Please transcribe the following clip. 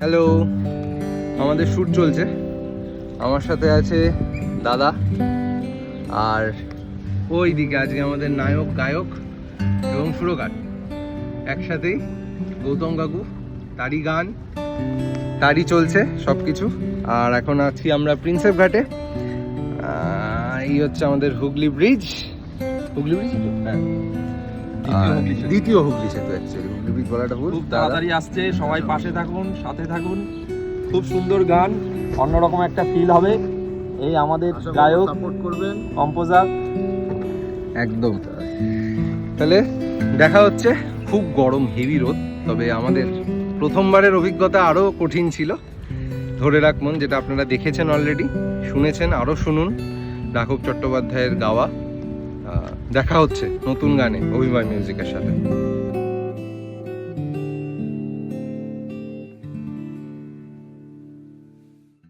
Hello, আমাদের shoot চলছে। আমার সাথে আছে দাদা, আর ওই দিকে আজকে আমাদের নায়ক, গায়ক এবং সুরকার একসাথেই। গৌতম কাকু, তারই গান, তারই চলছে সব কিছু। আর এখন আছি আমরা প্রিন্সেপ ঘাটে। এই হচ্ছে আমাদের হুগলি ব্রিজ। হুগলি ব্রিজ, হ্যাঁ, দ্বিতীয় হুগলি সেতু। অ্যাকচুয়ালি হুগলি ব্রিজ বলাটা ভুল। খুব তাড়াতাড়ি আসছে, সবাই পাশে থাকুন, সাথে থাকুন। খুব সুন্দর গান, অন্যরকম একটা ফিল হবে। এই আমাদের গায়ক, সাপোর্ট করবেন, কম্পোজার। একদম। তাহলে দেখা হচ্ছে। খুব গরম, হেভি রোদ, তবে আমাদের প্রথমবারের অভিজ্ঞতা আরও কঠিন ছিল। ধরে রাখুন, যেটা আপনারা দেখেছেন অলরেডি, শুনেছেন, আরও শুনুন রাঘব চট্টোপাধ্যায়ের গাওয়া। দেখা হচ্ছে নতুন গানে অভিমান মিউজিকের সাথে।